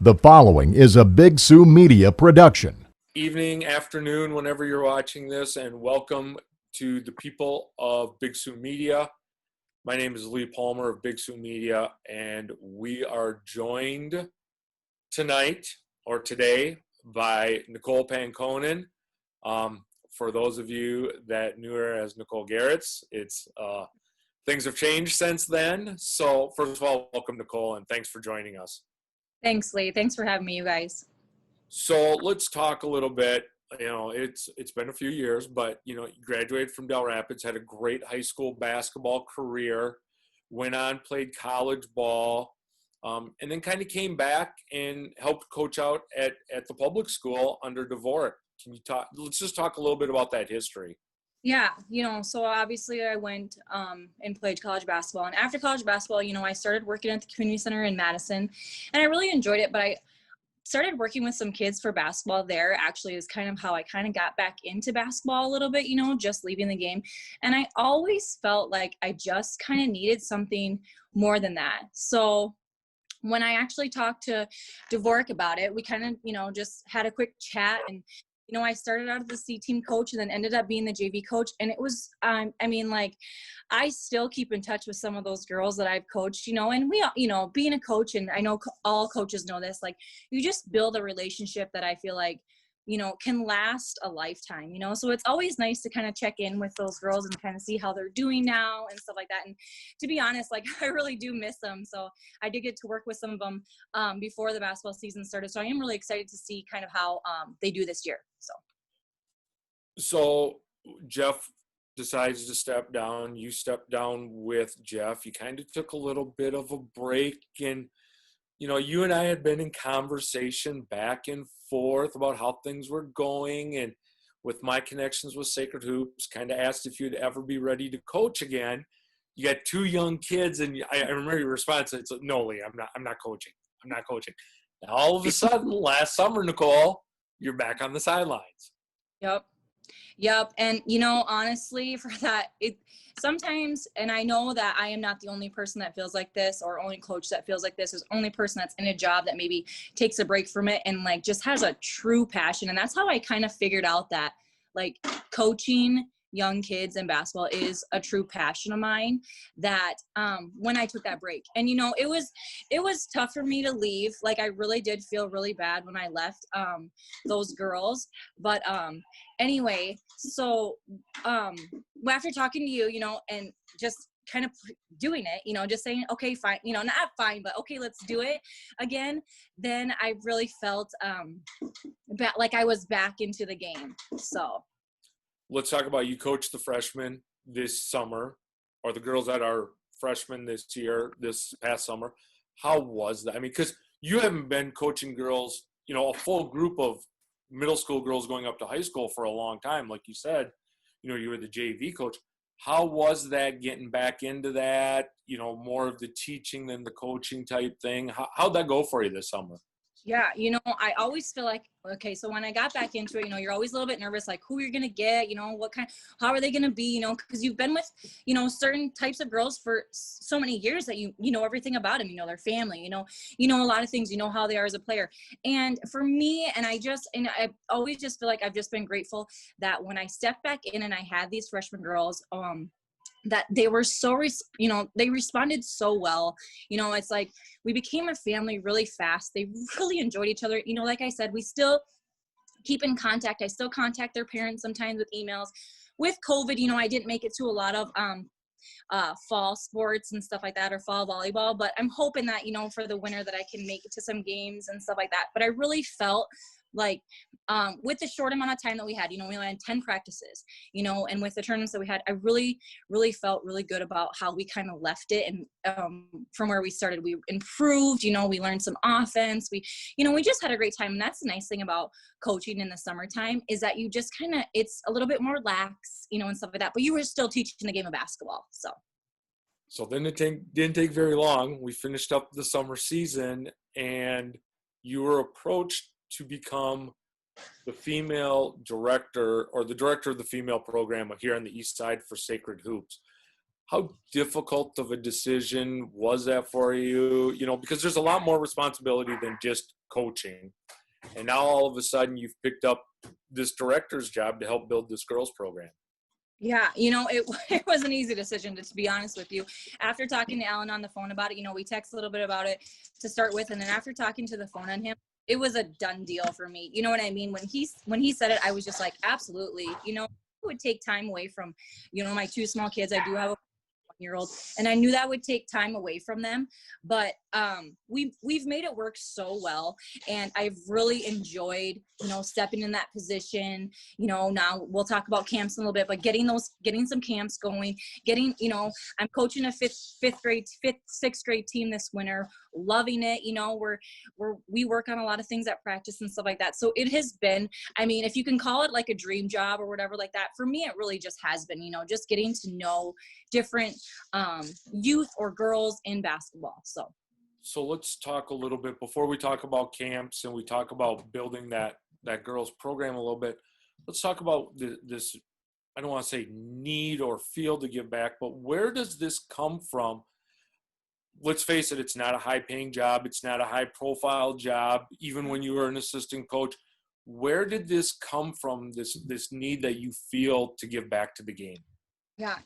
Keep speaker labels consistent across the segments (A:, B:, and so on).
A: The following is a Big Sioux Media production.
B: Evening, afternoon, whenever you're watching this, and welcome to the people of Big Sioux Media. My name is Lee Palmer of Big Sioux Media, and we are joined tonight or today by Nicole Pankonen. For those of you that knew her as Nicole Garretts, things have changed since then. So first of all, welcome Nicole, and thanks for joining us.
C: Thanks, Lee. Thanks for having me, you guys.
B: So let's talk a little bit. It's been a few years, but you graduated from Del Rapids, had a great high school basketball career, went on, played college ball, and then kind of came back and helped coach out at the public school under Dvorak. Can you talk? Let's just talk a little bit about that history.
C: Yeah, so obviously I went and played college basketball. And after college basketball, I started working at the community center in Madison, and I really enjoyed it. But I started working with some kids for basketball there. Actually, is kind of how I kind of got back into basketball a little bit, just leaving the game. And I always felt like I just kind of needed something more than that. So when I actually talked to Dvorak about it, we kind of, just had a quick chat. And I started out as the C team coach and then ended up being the JV coach. And it was, I still keep in touch with some of those girls that I've coached, and we, being a coach, and I know all coaches know this, like you just build a relationship that I feel like, can last a lifetime, so it's always nice to kind of check in with those girls and kind of see how they're doing now and stuff like that. And to be honest, like I really do miss them. So I did get to work with some of them before the basketball season started. So I am really excited to see kind of how they do this year.
B: So Jeff decides to step down. You stepped down with Jeff. You kind of took a little bit of a break, and you and I had been in conversation back and forth about how things were going, and with my connections with Sacred Hoops, kind of asked if you'd ever be ready to coach again. You got two young kids, and I remember your response. It's like, no, Lee, I'm not coaching. I'm not coaching. Now, all of a sudden, last summer, Nicole, you're back on the sidelines.
C: Yep. And, honestly, for that, sometimes, and I know that I am not the only person that feels like this or only coach that feels like this. There's only person that's in a job that maybe takes a break from it and like just has a true passion. And that's how I kind of figured out that like coaching young kids in basketball is a true passion of mine, that when I took that break. And it was tough for me to leave. Like I really did feel really bad when I left those girls. But anyway, so after talking to you, and just kind of doing it, just saying, okay, fine, not fine, but okay, let's do it again. Then I really felt like I was back into the game. So
B: let's talk about, you coached the freshmen this summer, or the girls that are freshmen this past summer. How was that? I mean, because you haven't been coaching girls, a full group of middle school girls going up to high school for a long time. Like you said, you were the JV coach. How was that, getting back into that, more of the teaching than the coaching type thing? How'd that go for you this summer?
C: Yeah, I always feel like, okay, so when I got back into it, you're always a little bit nervous, like who you're going to get, how are they going to be, because you've been with, certain types of girls for so many years that you know everything about them, their family, a lot of things, how they are as a player. And for me, and I always just feel like I've just been grateful that when I stepped back in and I had these freshman girls, that they were so, they responded so well. It's like we became a family really fast. They really enjoyed each other. Like I said, we still keep in contact. I still contact their parents sometimes with emails. With COVID, I didn't make it to a lot of fall sports and stuff like that, or fall volleyball, but I'm hoping that, for the winter that I can make it to some games and stuff like that. But I really felt like with the short amount of time that we had, we only had 10 practices, and with the tournaments that we had, I really, really felt really good about how we kind of left it. And from where we started, we improved, we learned some offense. We just had a great time. And that's the nice thing about coaching in the summertime, is that you just kind of, it's a little bit more lax, and stuff like that, but you were still teaching the game of basketball.
B: So then it didn't take very long. We finished up the summer season, and you were approached to become the female director, or the director of the female program here on the East Side for Sacred Hoops. how difficult of a decision was that for you? You know, because there's a lot more responsibility than just coaching. And now all of a sudden you've picked up this director's job to help build this girls program.
C: Yeah, it was an easy decision to be honest with you. After talking to Alan on the phone about it, we texted a little bit about it to start with, and then after talking to the phone on him, it was a done deal for me. You know what I mean? When he said it, I was just like, absolutely. It would take time away from, my two small kids. I do have a 1-year-old, and I knew that would take time away from them, but we've made it work so well, and I've really enjoyed stepping in that position. Now we'll talk about camps in a little bit, but getting some camps going, I'm coaching a sixth grade team this winter, loving it. We work on a lot of things at practice and stuff like that, so it has been, if you can call it like a dream job or whatever like that, for me it really just has been, just getting to know different youth or girls in basketball.
B: So let's talk a little bit before we talk about camps and we talk about building that girls program a little bit. Let's talk about this, I don't want to say need or feel to give back, but where does this come from? Let's face it, it's not a high paying job. It's not a high profile job. Even when you were an assistant coach, where did this come from? This need that you feel to give back to the game?
C: Yeah.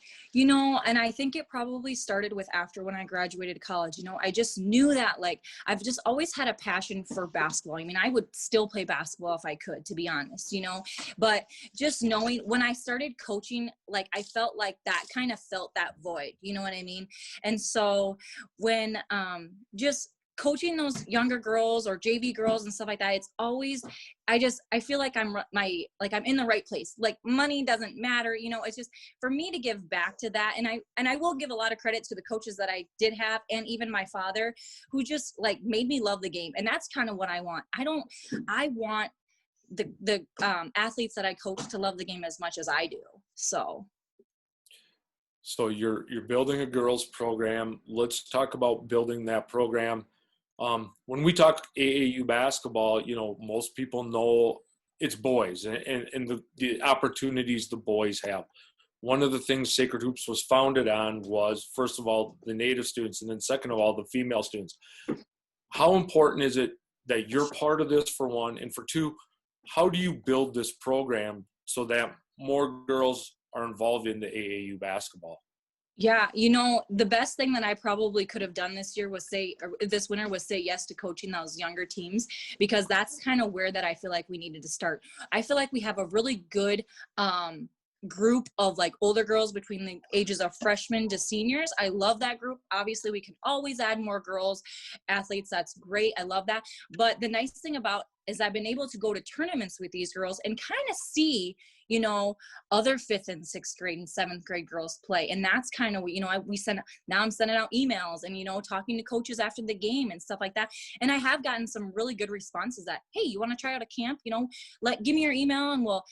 C: And I think it probably started with after when I graduated college. I just knew that, like, I've just always had a passion for basketball. I would still play basketball if I could, to be honest, but just knowing when I started coaching, like, I felt like that kind of felt that void, you know what I mean? And so when just coaching those younger girls or JV girls and stuff like that, it's always, I feel like I'm in the right place. Like, money doesn't matter, it's just for me to give back to that. And I will give a lot of credit to the coaches that I did have, and even my father, who just like made me love the game. And that's kind of what I want. I want the athletes that I coach to love the game as much as I do. So
B: you're building a girls program. Let's talk about building that program. When we talk AAU basketball, most people know it's boys and the opportunities the boys have. One of the things Sacred Hoops was founded on was, first of all, the native students, and then second of all, the female students. How important is it that you're part of this, for one, and for two, how do you build this program so that more girls are involved in the AAU basketball?
C: Yeah, the best thing that I probably could have done this winter was say yes to coaching those younger teams, because that's kind of where that I feel like we needed to start. I feel like we have a really good group of like older girls between the ages of freshmen to seniors. I love that group. Obviously, we can always add more girls athletes. That's great. I love that. But the nice thing about is I've been able to go to tournaments with these girls and kind of see, other 5th and 6th grade and 7th grade girls play. And that's kind of what, now I'm sending out emails and, talking to coaches after the game and stuff like that. And I have gotten some really good responses that, hey, you want to try out a camp? Give me your email and we'll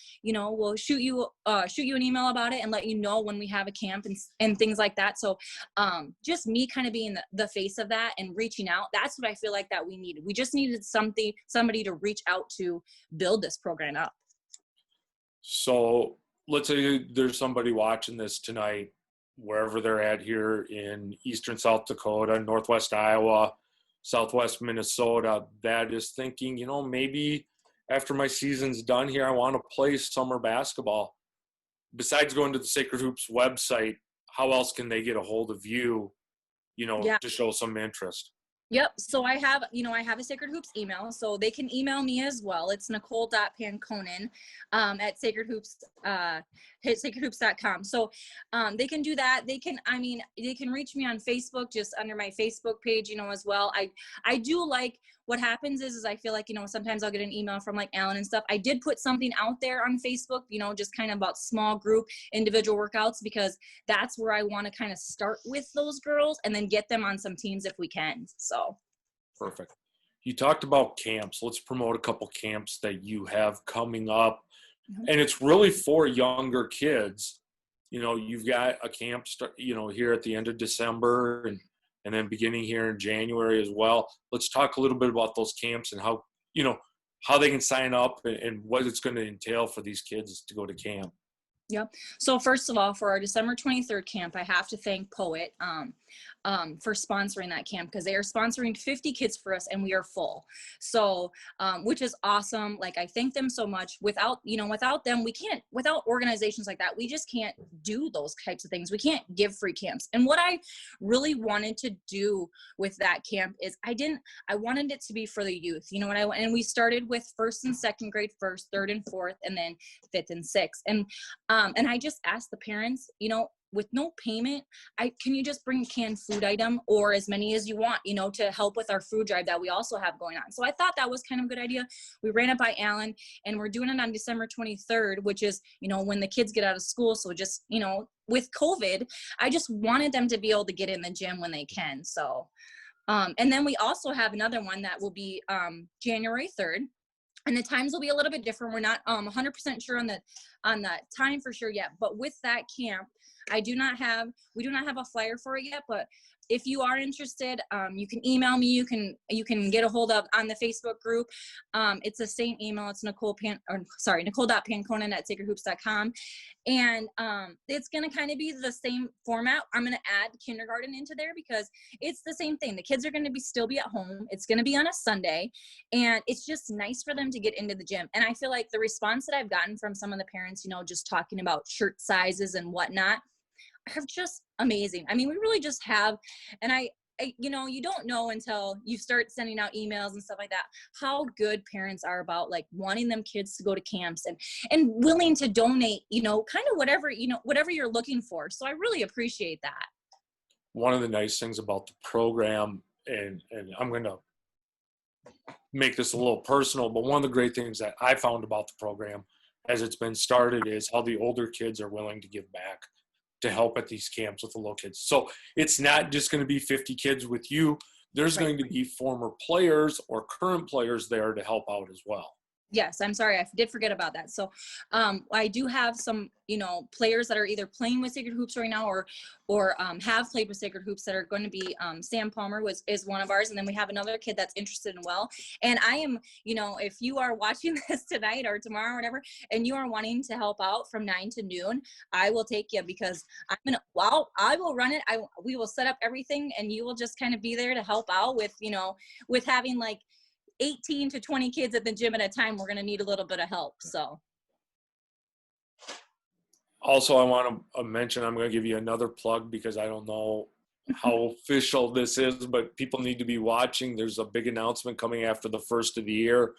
C: shoot you an email about it and let you know when we have a camp and things like that. So just me kind of being the face of that and reaching out, that's what I feel like that we needed. We just needed somebody to reach out to build this program up.
B: So let's say there's somebody watching this tonight, wherever they're at here in eastern South Dakota, northwest Iowa, southwest Minnesota, that is thinking, maybe after my season's done here, I want to play summer basketball. Besides going to the Sacred Hoops website, how else can they get a hold of you, to show some interest? Yep.
C: So I have a Sacred Hoops email, so they can email me as well. It's Nicole.Pankonen at sacredhoops.com. So they can do that. They can reach me on Facebook, just under my Facebook page, as well. I do like, what happens is I feel like, sometimes I'll get an email from like Alan and stuff. I did put something out there on Facebook, just kind of about small group individual workouts, because that's where I want to kind of start with those girls and then get them on some teams if we can. So.
B: Perfect. You talked about camps. Let's promote a couple camps that you have coming up. Mm-hmm. And it's really for younger kids. You've got a camp, here at the end of December and then beginning here in January as well. Let's talk a little bit about those camps and how they can sign up and what it's going to entail for these kids to go to camp.
C: Yep. So first of all, for our December 23rd camp, I have to thank Poet for sponsoring that camp, because they are sponsoring 50 kids for us and we are full. So, which is awesome. Like, I thank them so much. Without, without them, we can't, without organizations like that, we just can't do those types of things. We can't give free camps. And what I really wanted to do with that camp is I wanted it to be for the youth, and we started with first and second grade first, third and fourth, and then fifth and sixth. And I just asked the parents, with no payment, can you just bring a canned food item or as many as you want, to help with our food drive that we also have going on. So I thought that was kind of a good idea. We ran it by Alan, and we're doing it on December 23rd, which is, when the kids get out of school. So just, with COVID, I just wanted them to be able to get in the gym when they can. So, and then we also have another one that will be January 3rd. And the times will be a little bit different. We're not 100% sure on the time for sure yet. But with that camp, we do not have a flyer for it yet. But if you are interested, you can email me. You can get a hold of on the Facebook group. It's the same email. It's Nicole.Pankonen@sacredhoops.com. And it's going to kind of be the same format. I'm going to add kindergarten into there because it's the same thing. The kids are going to still be at home. It's going to be on a Sunday, and it's just nice for them to get into the gym. And I feel like the response that I've gotten from some of the parents, just talking about shirt sizes and whatnot, are just amazing. I mean, we really just have, and I you don't know until you start sending out emails and stuff like that, how good parents are about like wanting them kids to go to camps and willing to donate, kind of whatever you're looking for. So I really appreciate that.
B: One of the nice things about the program, and I'm going to make this a little personal, but one of the great things that I found about the program as it's been started is how the older kids are willing to give back to help at these camps with the little kids. So it's not just going to be 50 kids with you. There's going to be former players or current players there to help out as well.
C: Yes, I'm sorry, I did forget about that. So I do have some, players that are either playing with Sacred Hoops right now or have played with Sacred Hoops that are going to be, Sam Palmer is one of ours. And then we have another kid that's interested in well. And I am, if you are watching this tonight or tomorrow or whatever, and you are wanting to help out from 9 to noon, I will take you because I will run it. We will set up everything and you will just kind of be there to help out with, with having like 18 to 20 kids at the gym at a time. We're going to need a little bit of help. So
B: also, I want to mention, I'm going to give you another plug because I don't know how official this is, but people need to be watching. There's a big announcement coming after the first of the year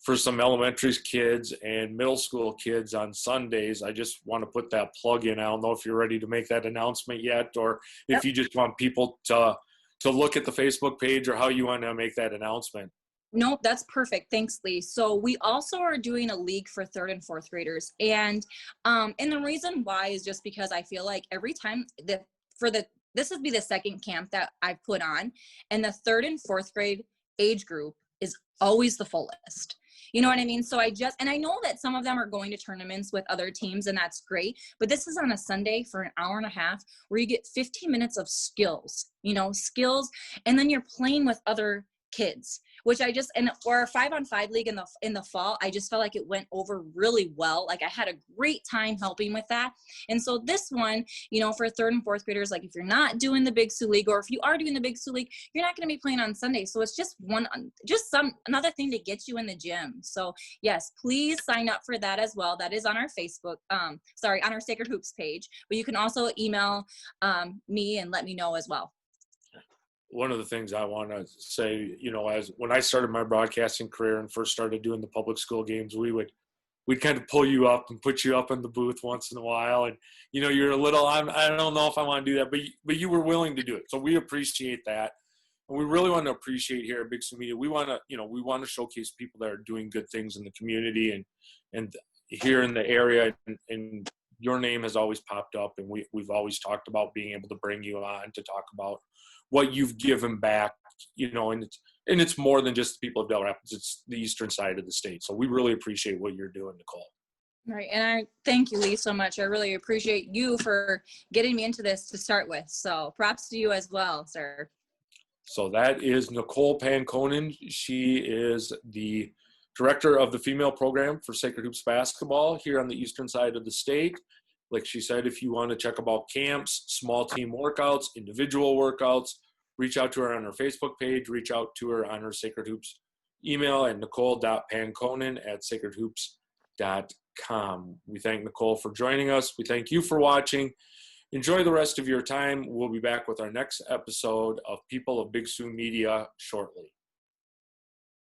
B: for some elementary kids and middle school kids on Sundays. I just want to put that plug in. I don't know if you're ready to make that announcement yet, or if you just want people to look at the Facebook page, or how you want to make that announcement.
C: Nope, that's perfect. Thanks, Lee. So we also are doing a league for third and fourth graders. And the reason why is just because I feel like every time this would be the second camp that I've put on, and the third and fourth grade age group is always the fullest. You know what I mean? So I know that some of them are going to tournaments with other teams, and that's great. But this is on a Sunday for an hour and a half where you get 15 minutes of skills, and then you're playing with other kids, which or a 5-on-5 league in the fall, I just felt like it went over really well. Like I had a great time helping with that. And so this one, for third and fourth graders, like if you're not doing the Big Sioux League, or if you are doing the Big Sioux League, you're not going to be playing on Sunday. So it's just another thing to get you in the gym. So yes, please sign up for that as well. That is on our Facebook, on our Sacred Hoops page, but you can also email me and let me know as well.
B: One of the things I want to say, as when I started my broadcasting career and first started doing the public school games, we'd kind of pull you up and put you up in the booth once in a while. And, you're a little, I don't know if I want to do that, but you were willing to do it. So we appreciate that. And we really want to appreciate here at Big Sioux Media. We want to showcase people that are doing good things in the community and here in the area. And your name has always popped up, and we've always talked about being able to bring you on to talk about what you've given back, and it's more than just the people of Del Rapids. It's the eastern side of the state. So we really appreciate what you're doing, Nicole.
C: Right. And I thank you, Lee, so much. I really appreciate you for getting me into this to start with. So props to you as well, sir.
B: So that is Nicole Pankonen. She is the director of the female program for Sacred Hoops basketball here on the eastern side of the state. Like she said, if you want to check about camps, small team workouts, individual workouts, reach out to her on her Facebook page, reach out to her on her Sacred Hoops email at nicole.pankonen@sacredhoops.com. We thank Nicole for joining us. We thank you for watching. Enjoy the rest of your time. We'll be back with our next episode of People of Big Sioux Media shortly.